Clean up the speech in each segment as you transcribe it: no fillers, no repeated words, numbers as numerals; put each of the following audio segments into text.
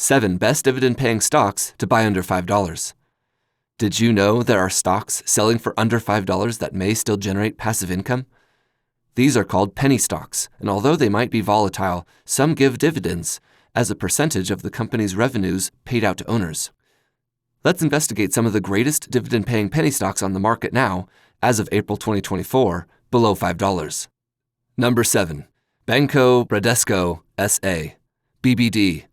7 best dividend-paying stocks to buy under $5. Did you know there are stocks selling for under $5 that may still generate passive income? These are called penny stocks, and although they might be volatile, some give dividends as a percentage of the company's revenues paid out to owners. Let's investigate some of the greatest dividend-paying penny stocks on the market now, as of April 2024, below $5. Number 7. Banco Bradesco SA, BBD.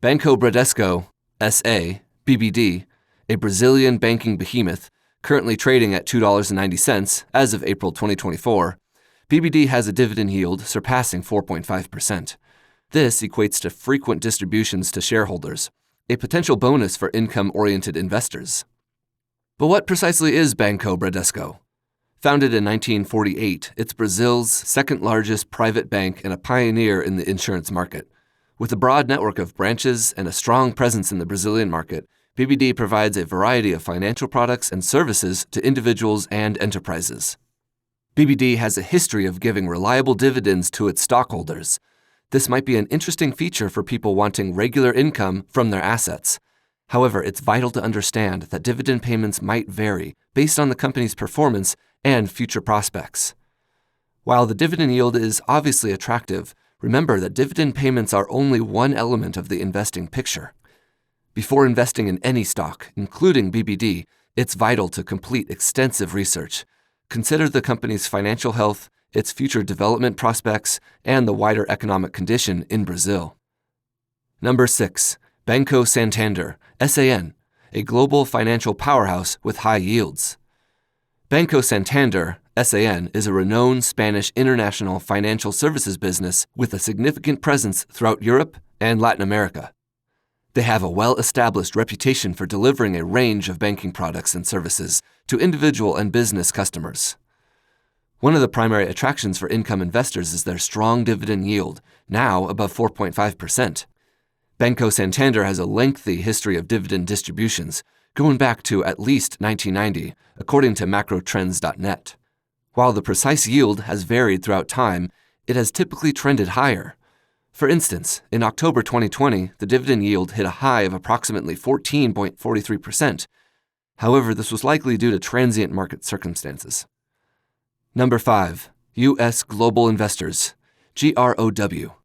Banco Bradesco SA, BBD, a Brazilian banking behemoth, currently trading at $2.90 as of April 2024, BBD has a dividend yield surpassing 4.5%. This equates to frequent distributions to shareholders, a potential bonus for income-oriented investors. But what precisely is Banco Bradesco? Founded in 1948, it's Brazil's second-largest private bank and a pioneer in the insurance market. With a broad network of branches and a strong presence in the Brazilian market, BBD provides a variety of financial products and services to individuals and enterprises. BBD has a history of giving reliable dividends to its stockholders. This might be an interesting feature for people wanting regular income from their assets. However, it's vital to understand that dividend payments might vary based on the company's performance and future prospects. While the dividend yield is obviously attractive, remember that dividend payments are only one element of the investing picture. Before investing in any stock, including BBD, it's vital to complete extensive research. Consider the company's financial health, its future development prospects, and the wider economic condition in Brazil. Number 6. Banco Santander SA, a global financial powerhouse with high yields. Banco Santander SA is a renowned Spanish international financial services business with a significant presence throughout Europe and Latin America. They have a well-established reputation for delivering a range of banking products and services to individual and business customers. One of the primary attractions for income investors is their strong dividend yield, now above 4.5%. Banco Santander has a lengthy history of dividend distributions, going back to at least 1990, according to macrotrends.net. While the precise yield has varied throughout time, it has typically trended higher. For instance, in October 2020, the dividend yield hit a high of approximately 14.43%. However, this was likely due to transient market circumstances. Number 5. U.S. Global Investors, GROW.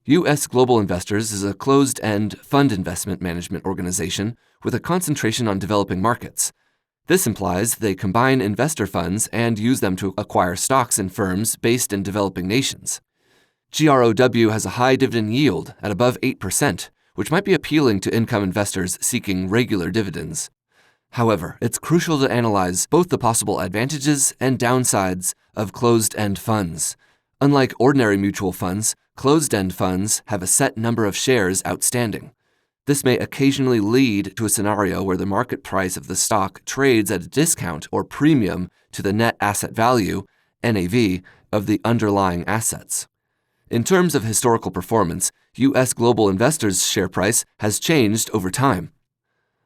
U.S. Global Investors is a closed-end fund investment management organization with a concentration on developing markets. This implies they combine investor funds and use them to acquire stocks in firms based in developing nations. GROW has a high dividend yield at above 8%, which might be appealing to income investors seeking regular dividends. However, it's crucial to analyze both the possible advantages and downsides of closed-end funds. Unlike ordinary mutual funds, closed-end funds have a set number of shares outstanding. This may occasionally lead to a scenario where the market price of the stock trades at a discount or premium to the net asset value, NAV, of the underlying assets. In terms of historical performance, U.S. Global Investors' share price has changed over time.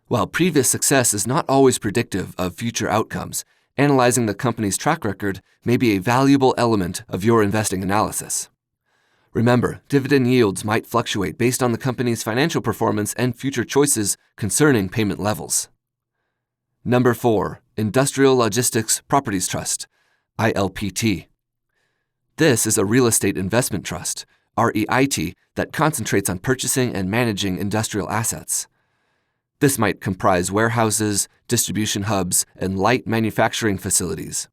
While previous success is not always predictive of future outcomes, analyzing the company's track record may be a valuable element of your investing analysis. Remember, dividend yields might fluctuate based on the company's financial performance and future choices concerning payment levels. Number 4. Industrial Logistics Properties Trust, ILPT. This is a real estate investment trust, REIT, that concentrates on purchasing and managing industrial assets. This might comprise warehouses, distribution hubs, and light manufacturing facilities.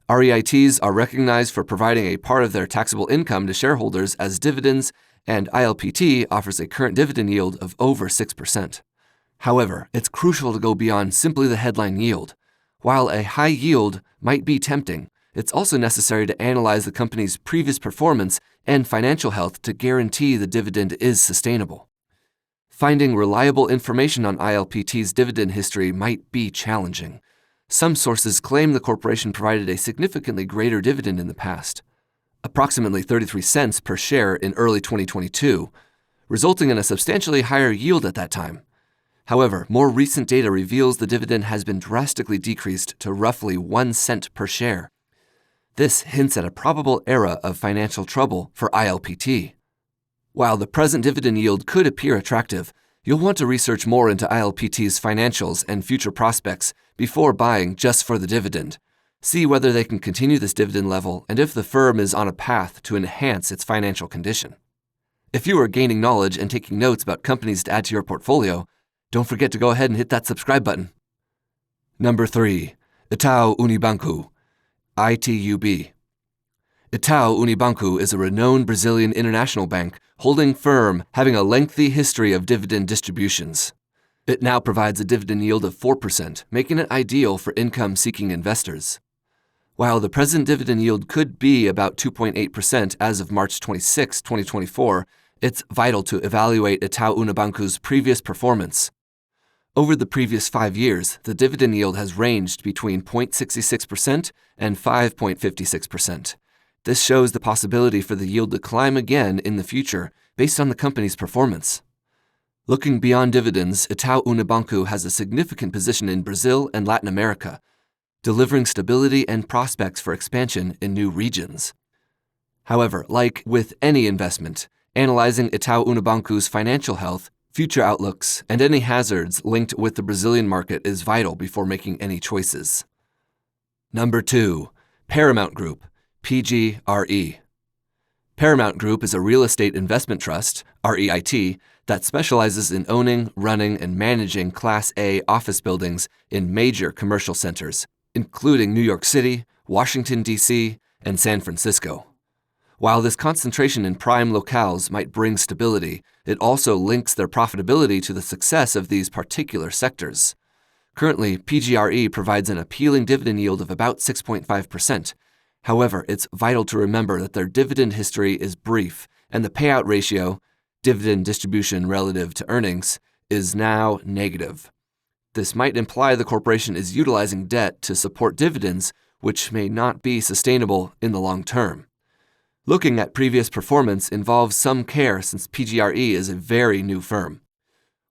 REITs are recognized for providing a part of their taxable income to shareholders as dividends, and ILPT offers a current dividend yield of over 6%. However, it's crucial to go beyond simply the headline yield. While a high yield might be tempting, it's also necessary to analyze the company's previous performance and financial health to guarantee the dividend is sustainable. Finding reliable information on ILPT's dividend history might be challenging. Some sources claim the corporation provided a significantly greater dividend in the past, approximately 33 cents per share in early 2022, resulting in a substantially higher yield at that time. However, more recent data reveals the dividend has been drastically decreased to roughly 1 cent per share. This hints at a probable era of financial trouble for ILPT. While the present dividend yield could appear attractive, you'll want to research more into ILPT's financials and future prospects before buying just for the dividend. See whether they can continue this dividend level and if the firm is on a path to enhance its financial condition. If you are gaining knowledge and taking notes about companies to add to your portfolio, don't forget to go ahead and hit that subscribe button. Number 3. Itaú Unibanco, ITUB. Itaú Unibanco is a renowned Brazilian international bank holding firm having a lengthy history of dividend distributions. It now provides a dividend yield of 4%, making it ideal for income-seeking investors. While the present dividend yield could be about 2.8% as of March 26, 2024, it's vital to evaluate Itaú Unibanco's previous performance. Over the previous 5 years, the dividend yield has ranged between 0.66% and 5.56%. This shows the possibility for the yield to climb again in the future based on the company's performance. Looking beyond dividends, Itaú Unibanco has a significant position in Brazil and Latin America, delivering stability and prospects for expansion in new regions. However, like with any investment, analyzing Itaú Unibanco's financial health, future outlooks, and any hazards linked with the Brazilian market is vital before making any choices. Number 2. Paramount Group, PGRE. Paramount Group is a real estate investment trust, REIT, that specializes in owning, running, and managing Class A office buildings in major commercial centers, including New York City, Washington, D.C., and San Francisco. While this concentration in prime locales might bring stability, it also links their profitability to the success of these particular sectors. Currently, PGRE provides an appealing dividend yield of about 6.5%. However, it's vital to remember that their dividend history is brief, and the payout ratio, dividend distribution relative to earnings, is now negative. This might imply the corporation is utilizing debt to support dividends, which may not be sustainable in the long term. Looking at previous performance involves some care since PGRE is a very new firm.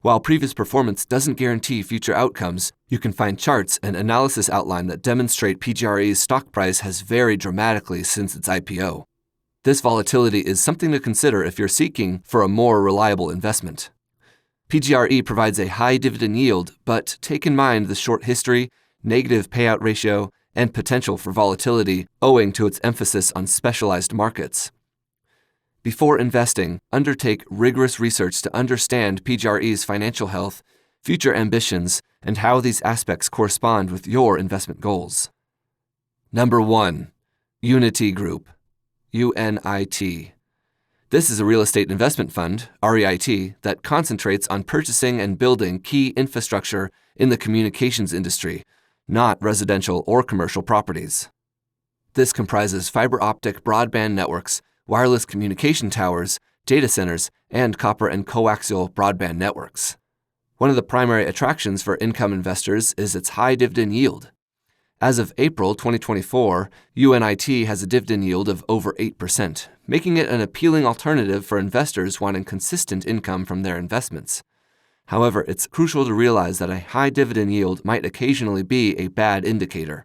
While previous performance doesn't guarantee future outcomes, you can find charts and analysis outline that demonstrate PGRE's stock price has varied dramatically since its IPO. This volatility is something to consider if you're seeking for a more reliable investment. PGRE provides a high dividend yield, but take in mind the short history, negative payout ratio, and potential for volatility owing to its emphasis on specialized markets. Before investing, undertake rigorous research to understand PGRE's financial health, future ambitions, and how these aspects correspond with your investment goals. Number 1. Uniti Group, UNIT. This is a real estate investment fund, REIT, that concentrates on purchasing and building key infrastructure in the communications industry, not residential or commercial properties. This comprises fiber optic broadband networks, wireless communication towers, data centers, and copper and coaxial broadband networks. One of the primary attractions for income investors is its high dividend yield. As of April 2024, UNIT has a dividend yield of over 8%, making it an appealing alternative for investors wanting consistent income from their investments. However, it's crucial to realize that a high dividend yield might occasionally be a bad indicator.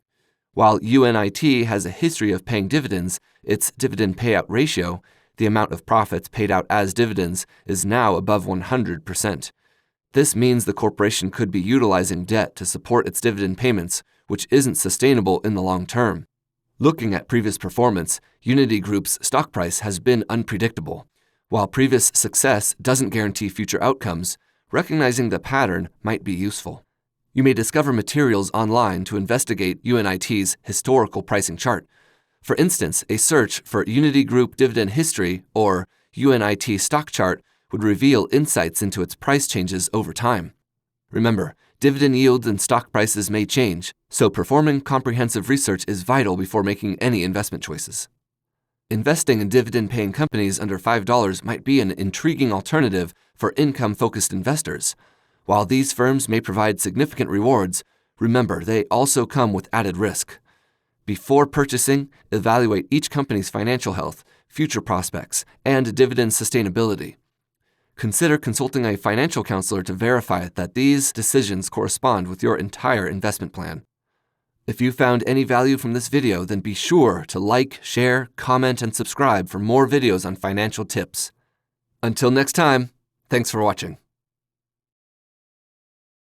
While UNIT has a history of paying dividends, its dividend payout ratio, the amount of profits paid out as dividends, is now above 100%. This means the corporation could be utilizing debt to support its dividend payments, which isn't sustainable in the long term. Looking at previous performance, Uniti Group's stock price has been unpredictable. While previous success doesn't guarantee future outcomes, recognizing the pattern might be useful. You may discover materials online to investigate UNIT's historical pricing chart. For instance, a search for Uniti Group dividend history or UNIT stock chart would reveal insights into its price changes over time. Remember, dividend yields and stock prices may change, so performing comprehensive research is vital before making any investment choices. Investing in dividend-paying companies under $5 might be an intriguing alternative for income-focused investors. While these firms may provide significant rewards, remember they also come with added risk. Before purchasing, evaluate each company's financial health, future prospects, and dividend sustainability. Consider consulting a financial counselor to verify that these decisions correspond with your entire investment plan. If you found any value from this video, then be sure to like, share, comment, and subscribe for more videos on financial tips. Until next time, thanks for watching.